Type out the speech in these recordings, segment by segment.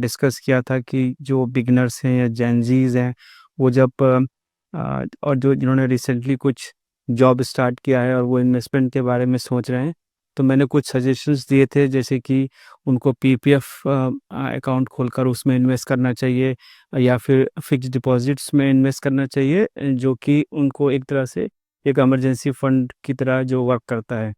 Discuss किया था कि जो बिगिनर्स हैं या जेनज़ीज़ हैं, वो जब और जो जिन्होंने रिसेंटली कुछ जॉब स्टार्ट किया है और वो इन्वेस्टमेंट के बारे में सोच रहे हैं, तो मैंने कुछ सजेशंस दिए थे, जैसे कि उनको पीपीएफ अकाउंट खोलकर उसमें इन्वेस्ट करना चाहिए या फिर फिक्स्ड डिपॉजिट्स में इन्वेस्ट करना चाहिए, जो कि उनको एक तरह से एक इमरजेंसी फंड की तरह जो वर्क करता है।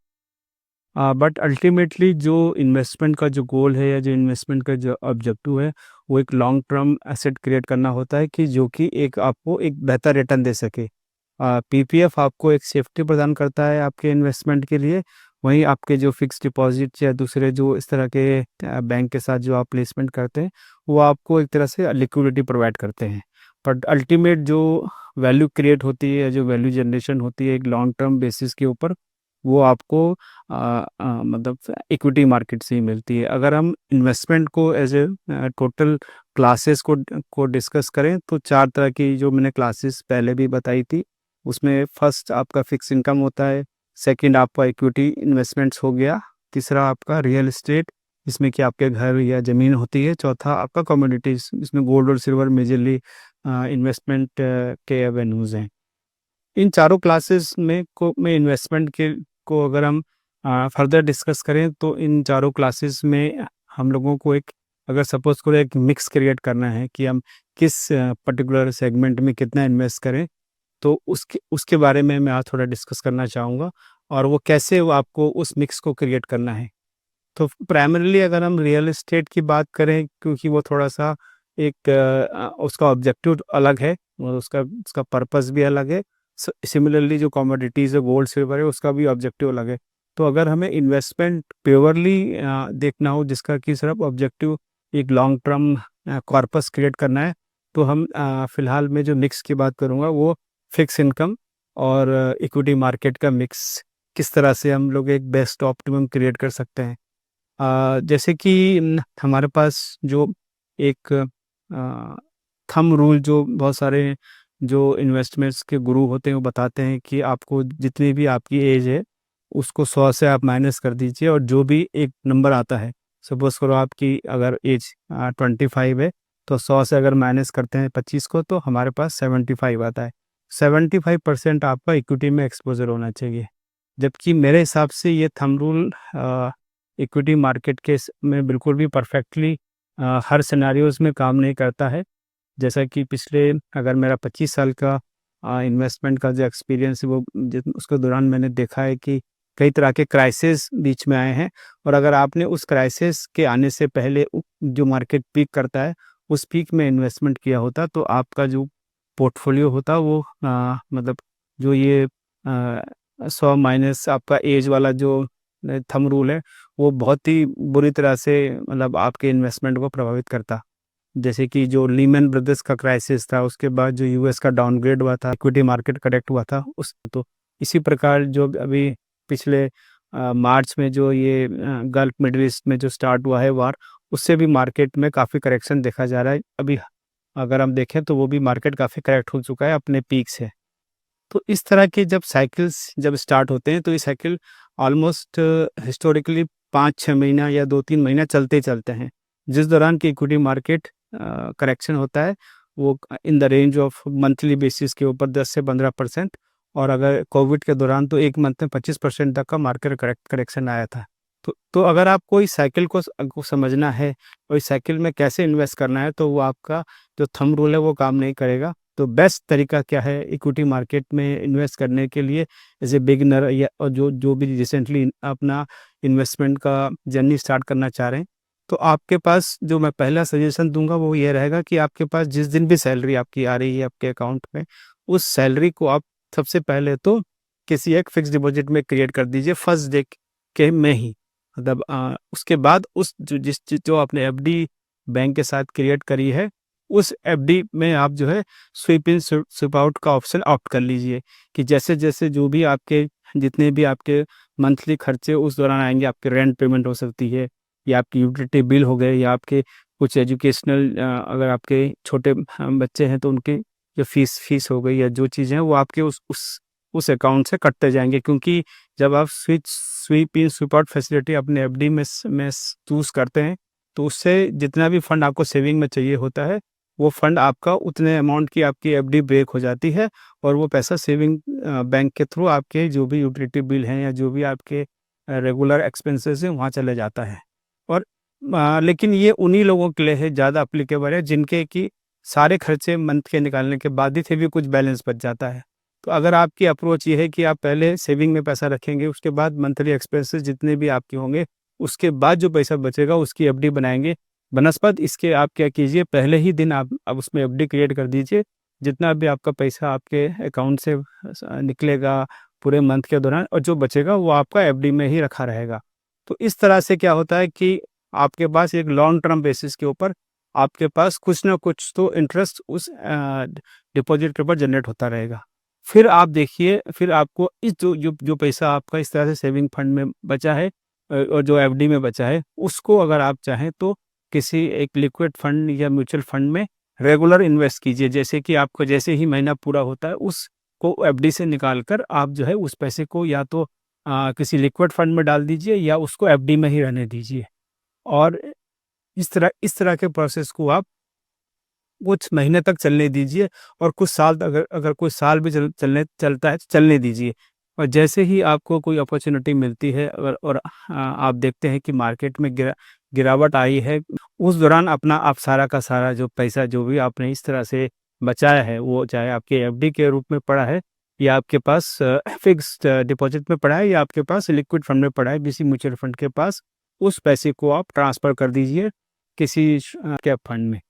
बट अल्टीमेटली जो इन्वेस्टमेंट का जो गोल है या जो इन्वेस्टमेंट का जो ऑब्जेक्टिव है, वो एक लॉन्ग टर्म एसेट क्रिएट करना होता है कि जो कि एक आपको एक बेहतर रिटर्न दे सके। पीपीएफ आपको एक सेफ्टी प्रदान करता है आपके इन्वेस्टमेंट के लिए, वहीं आपके जो फिक्स्ड डिपॉजिट्स या दूसरे जो इस तरह के बैंक के साथ जो आप प्लेसमेंट करते हैं, वो आपको एक तरह से लिक्विडिटी प्रोवाइड करते हैं। बट अल्टीमेट जो वैल्यू क्रिएट होती है या जो वैल्यू जनरेशन होती है एक लॉन्ग टर्म बेसिस के ऊपर, वो आपको मतलब इक्विटी मार्केट से ही मिलती है। अगर हम इन्वेस्टमेंट को एज ए टोटल क्लासेस को डिस्कस करें, तो 4 तरह की जो मैंने क्लासेस पहले भी बताई थी, उसमें फर्स्ट आपका फिक्स इनकम होता है, सेकंड आपका इक्विटी इन्वेस्टमेंट्स हो गया, तीसरा आपका रियल एस्टेट, जिसमें कि आपके घर या ज़मीन होती है, चौथा आपका कमोडिटीज़, इसमें गोल्ड और सिल्वर मेजरली इन्वेस्टमेंट के एवेन्यूज़ हैं। इन चारों क्लासेस में इन्वेस्टमेंट के को अगर हम फर्दर डिस्कस करें, तो इन चारों क्लासेस में हम लोगों को एक, अगर सपोज करो एक मिक्स क्रिएट करना है कि हम किस पर्टिकुलर सेगमेंट में कितना इन्वेस्ट करें, तो उसके उसके बारे में मैं आज थोड़ा डिस्कस करना चाहूँगा, और वो कैसे वो आपको उस मिक्स को क्रिएट करना है। तो प्राइमरीली अगर हम रियल एस्टेट की बात करें, क्योंकि वो थोड़ा-सा एक उसका ऑब्जेक्टिव अलग है और उसका उसका पर्पस भी अलग है। सिमिलरली जो कमोडिटीज़ है, गोल्ड, सिल्वर है, उसका भी ऑब्जेक्टिव अलग है। तो अगर हमें इन्वेस्टमेंट प्योरली देखना हो, जिसका कि सिर्फ ऑब्जेक्टिव एक लॉन्ग टर्म कॉर्पस क्रिएट करना है, तो हम फिलहाल मैं जो मिक्स की बात करूँगा, वो फिक्स इनकम और इक्विटी मार्केट का मिक्स, किस तरह से हम लोग एक बेस्ट ऑप्टिमम क्रिएट कर सकते हैं। जैसे कि हमारे पास जो एक थंब रूल, जो बहुत सारे जो इन्वेस्टमेंट्स के गुरु होते हैं, वो बताते हैं कि आपको जितनी भी आपकी एज है, उसको 100 से आप माइनस कर दीजिए, और जो भी एक नंबर आता है, सपोज़ करो आपकी अगर एज 25 है, तो 100 से अगर माइनस करते हैं 25 को, तो हमारे पास 75 आता है। 75% आपका इक्विटी में एक्सपोज़र होना चाहिए। जबकि मेरे हिसाब से ये थंब रूल इक्विटी मार्केट में बिल्कुल भी परफेक्टली हर सिनेरियोज़ में काम नहीं करता है। जैसा कि पिछले, अगर मेरा 25 साल का इन्वेस्टमेंट का जो एक्सपीरियंस है, वो उसके दौरान मैंने देखा है कि कई तरह के क्राइसिस बीच में आए हैं, और अगर आपने उस क्राइसिस के आने से पहले जो मार्केट पीक करता है, उस पीक में इन्वेस्टमेंट किया होता, तो आपका जो पोर्टफोलियो होता, वो मतलब जो ये 100 माइनस आपका एज वाला जो थंब रूल है, वो बहुत ही बुरी तरह से मतलब आपके इन्वेस्टमेंट को प्रभावित करता। जैसे कि जो लीमन ब्रदर्स का क्राइसिस था, उसके बाद जो यूएस का डाउनग्रेड हुआ था, इक्विटी मार्केट करेक्ट हुआ था उस, तो इसी प्रकार जो अभी पिछले मार्च में जो ये गल्फ मिडल ईस्ट में जो स्टार्ट हुआ है वार, उससे भी मार्केट में काफ़ी करेक्शन देखा जा रहा है। अभी अगर हम देखें, तो वो भी मार्केट काफ़ी करेक्ट हो चुका है अपने पीक से। तो इस तरह के जब साइकिल्स जब स्टार्ट होते हैं, तो ये साइकिल ऑलमोस्ट हिस्टोरिकली 5-6 महीना या 2-3 महीना चलते ही चलते हैं। जिस दौरान की इक्विटी मार्केट करेक्शन होता है, वो in the range of monthly basis के ऊपर 10 से 15%, और अगर कोविड के दौरान तो 1 मंथ में 25% तक का मार्केट करेक्शन आया था। तो अगर आपको इस साइकिल को समझना है और इस साइकिल में कैसे इन्वेस्ट करना है, तो वो आपका जो थंब रूल है, वो काम नहीं करेगा। तो बेस्ट तरीका क्या है इक्विटी मार्केट में इन्वेस्ट करने के लिए, एज ए बिगिनर, या और जो जो भी रिसेंटली अपना इन्वेस्टमेंट का जर्नी स्टार्ट करना चाह रहे हैं, तो आपके पास जो मैं पहला सजेशन दूंगा, वो ये रहेगा कि आपके पास जिस दिन भी सैलरी आपकी आ रही है आपके अकाउंट में, उस सैलरी को आप सबसे पहले तो किसी एक फिक्स डिपॉजिट में क्रिएट कर दीजिए, फर्स्ट डे के में ही। मतलब उसके बाद उस जो आपने एफडी बैंक के साथ क्रिएट करी है, उस एफडी में आप जो है स्वीप इन स्वीप आउट का ऑप्शन ऑप्ट कर लीजिए, कि जैसे-जैसे जो भी आपके जितने भी आपके मंथली खर्चे उस दौरान आएँगे, आपके रेंट पेमेंट हो सकती है, या आपकी यूटिलिटी बिल हो गए, या आपके कुछ एजुकेशनल, अगर आपके छोटे बच्चे हैं, तो उनकी जो फीस हो गई, या जो चीज़ें हैं, वो आपके उस अकाउंट से कटते जाएँगे। क्योंकि जब आप स्वीप इन स्वीप आउट फैसिलिटी अपने एफडी में चूज़ करते हैं, तो उससे जितना भी फंड आपको सेविंग में चाहिए होता है, वो फंड आपका उतने अमाउंट की आपकी एफडी ब्रेक हो जाती है और वो पैसा सेविंग बैंक के थ्रू आपके जो भी यूटिलिटी बिल हैं या जो भी आपके रेगुलर एक्सपेंसेस हैं वहाँ चले जाता है। और लेकिन ये उन्हीं लोगों के लिए है, ज़्यादा अप्लीकेबल है जिनके कि सारे खर्चे मंथ के निकालने के बाद ही फिर भी कुछ बैलेंस बच जाता है। तो अगर आपकी अप्रोच ये है कि आप पहले सेविंग में पैसा रखेंगे, उसके बाद मंथली एक्सपेंसेस जितने भी आपके होंगे, उसके बाद जो पैसा बचेगा उसकी एफडी बनाएँगे। बनस्पत इसके आप क्या कीजिए, पहले ही दिन आप उसमें एफडी क्रिएट कर दीजिए। जितना भी आपका पैसा आपके अकाउंट से निकलेगा पूरे मंथ के दौरान और जो बचेगा वो आपका एफडी में ही रखा रहेगा। तो इस तरह से क्या होता है कि आपके पास एक लॉन्ग टर्म बेसिस के ऊपर आपके पास कुछ ना कुछ तो इंटरेस्ट उस डिपॉजिट के ऊपर जनरेट होता रहेगा। फिर आप देखिए, फिर आपको इस जो पैसा आपका इस तरह से सेविंग फंड में बचा है और जो एफडी में बचा है, उसको अगर आप चाहें तो किसी एक लिक्विड फंड या म्यूचुअल फंड में रेगुलर इन्वेस्ट कीजिए। जैसे कि आपको जैसे ही महीना पूरा होता है, उसको एफडी से निकाल कर आप जो है उस पैसे को या तो किसी लिक्विड फंड में डाल दीजिए या उसको एफडी में ही रहने दीजिए। और इस तरह के प्रोसेस को आप कुछ महीने तक चलने दीजिए और कुछ साल तक, अगर अगर कुछ साल भी चलता है तो चलने दीजिए। और जैसे ही आपको कोई अपॉर्चुनिटी मिलती है अगर और आप देखते हैं कि मार्केट में गिरावट आई है, उस दौरान अपना आप सारा का सारा जो पैसा जो भी आपने इस तरह से बचाया है, वो चाहे आपके एफडी के रूप में पड़ा है या आपके पास फिक्स्ड डिपॉजिट में पड़ा है या आपके पास लिक्विड फंड में पड़ा है किसी म्यूचुअल फंड के पास, उस पैसे को आप ट्रांसफ़र कर दीजिए किसी कैप फंड में।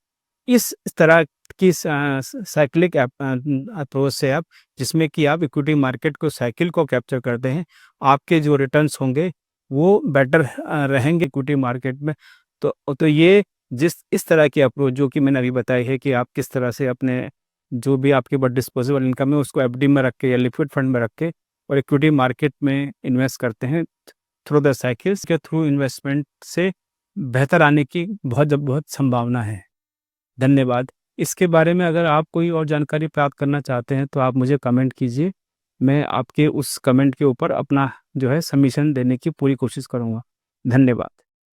इस तरह की साइक्लिक अप्रोच से आप, जिसमें कि आप इक्विटी मार्केट को साइकिल को कैप्चर करते हैं, आपके जो रिटर्न्स होंगे वो बेटर रहेंगे इक्विटी मार्केट में। तो ये इस तरह की अप्रोच जो कि मैंने अभी बताई है कि आप किस तरह से अपने जो भी आपके पास डिस्पोजेबल इनकम है उसको एफडी में रख के या लिक्विड फंड में रख के और इक्विटी मार्केट में इन्वेस्ट करते हैं थ्रू द साइकिल्स के थ्रू इन्वेस्टमेंट से बेहतर आने की बहुत बहुत संभावना है। धन्यवाद। इसके बारे में अगर आप कोई और जानकारी प्राप्त करना चाहते हैं तो आप मुझे कमेंट कीजिए। मैं आपके उस कमेंट के ऊपर अपना जो है सबमिशन देने की पूरी कोशिश करूँगा। धन्यवाद।